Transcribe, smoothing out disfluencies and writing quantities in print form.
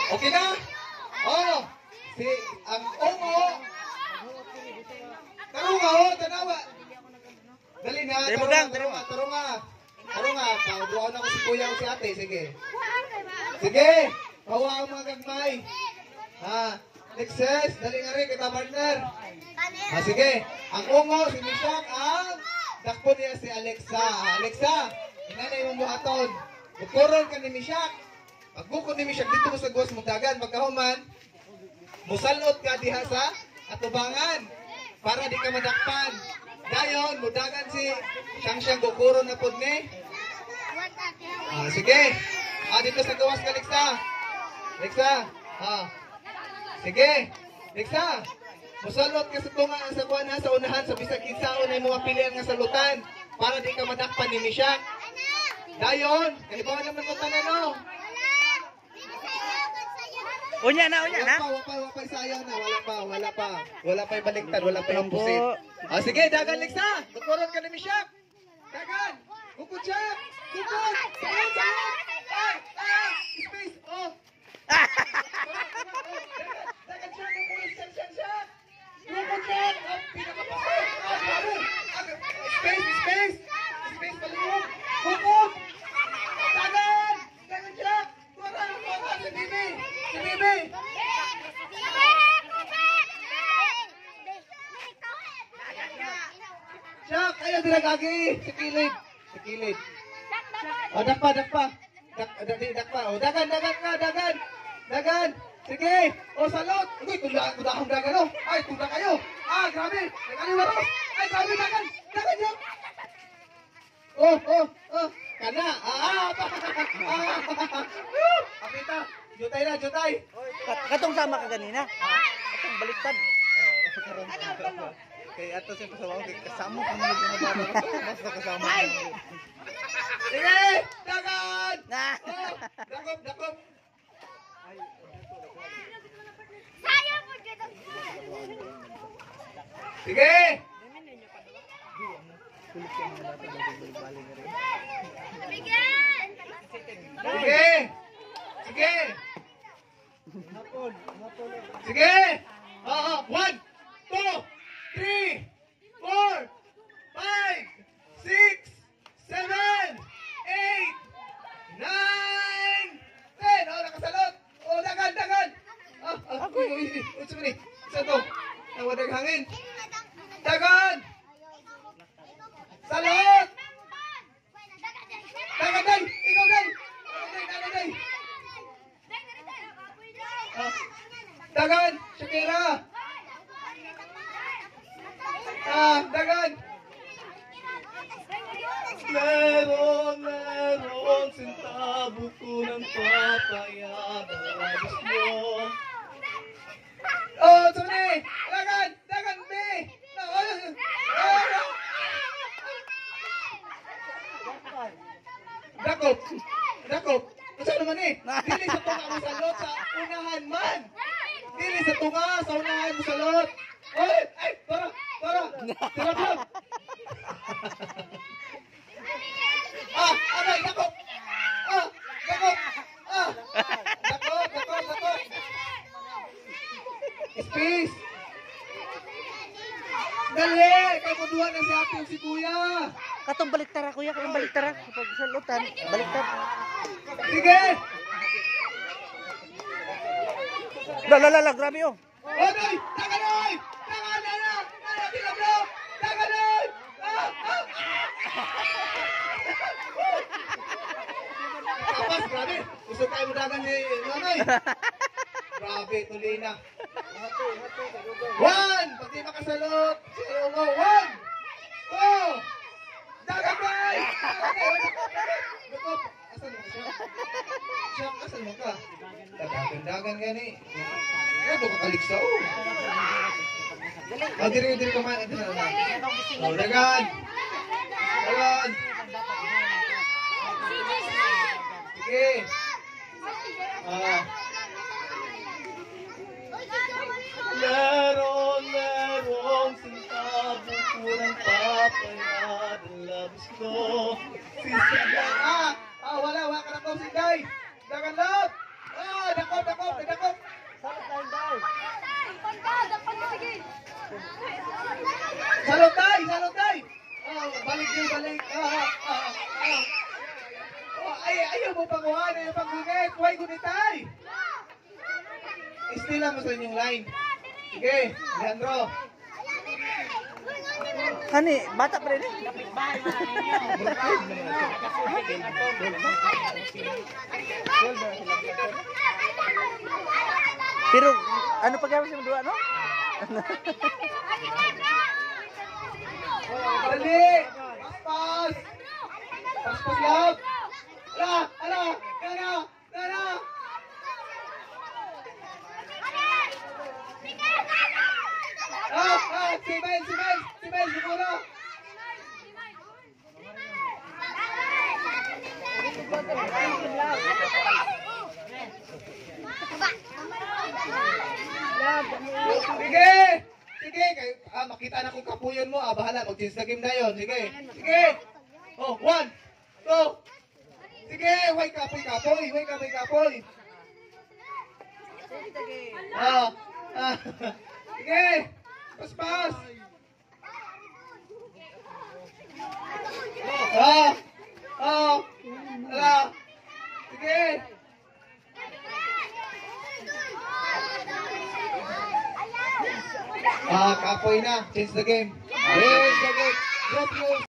Okay na? Oh, si ang Ongo. Tarunga ho, tanawa. Dali na, tarunga. Pauduan ako si kuya o si ate, sige. Sige, kawa ang mga gagmay. Ha, Lexus, dali nga rin, kita partner. Ha, sige, ang Ongo, si Mishak, ang dakpo niya si Alexa. Alexa, inanay mong buhaton. Bukuron ka ni Mishak. Pagbukod ni Mishak dito mo sa guwas mong dagan, pagkahuman, musalot ka diha sa atubangan para di ka madakpan. Dayon, mudagan si siyang bukuron na po ni. Sige. Dito sa gawas ka, Lexa. Lexa. Sige. Lexa. Musalot ka sa tunga sa kuwan sa unahan sa bisag kinsaon ay mga pilihan nga salutan para di ka madakpan ni Mishak. Dayon, kalibawan naman mo tanano. Unya na. Wapay sayaw na, wala pa. Wala pa baliktad, wala pa yung pusit. Sige, dagan Lexa. Bukuron ka ni Mishak. Dagan. Bukod siya. Bukod. Sayang. Space. Dagan siya. Bukod siya. Bukod siya. Pinakapasin. Space. Space palihog. Bukod. Dagan siya. Tuwara. Si Bibi. Siya, kayo dilagagi. Sa kilid. Dakpa. Dakpa. Dagan. Sige. Salot. Uy, tudahang dagan o. Ay, tudah kayo. Grabe. Nagaliwaro. Ay, grabe dagan. Dagan niyo. Kana. Kapita. Jutay. Katong sama ka ganina. Katong baliktad. Kaya ato siya kasama ko, kasama ko mga bumababa. Basta kasama ko. Sige! Dagan! Dakop! Sige! Sige! 1, 2, 3, 4, 5, 6, 7, 8, 9, 10. Nakasalot. Dagan. Isa to. Nawadag hangin. Dagan. Salot. Dagan. Ikaw day. Dagan. Shakira. Dagan. Meron sentabo ko ng papaya. Balabas mo. Sorry. Dagan, be. Dakop. Masa naman eh. Dili sa tunga mo salot sa unahan man. Dili sa tunga sa unahan mo salot. Ay, tara. Aray, dakop. Space. Dali, kay kuduhan na si ate si kuya. Katong baliktara kuya, pag salutan, baliktad. Sige. La, grabe oh. Oy, taganoy! Taganoy! Tapos, grabe. Gusto tayo mo dagan ni Nonoy. Grabe, tuloy na. 1! Pag di makasalot, sige mo. 1! 2! Dagan bay! Asan mo siya? Asan mo ka? Dagan gani. Ito kakaliksa oh. Diri ka man. Dagan. Sige. Meron sentabo ko ng papaya. Labis ko. Sisigay. Wala ka na ko, Sigay. Dagan love. Dakop. Nagdakop. Salot tay, salot tay. Oh, balik din, balik. Oh, ayaw mo panguhan, ayaw panggunit. Huwag gunitay. Istila mo sa inyong line. Sige, Leandro. Hani, bata pa rin eh. Pero, ano pa gawin siya dua, no? Dali! Pas! Pas pas love! Ala! Gana! Si Mel, siguro! Sige, makita na kung kapuyon mo, bahala, mag-change na game na yun, sige. Oh, 1, 2, sige, huwag kapoy. Sige, pas. Ala, sige. Kapoy na, change the game. Drop you.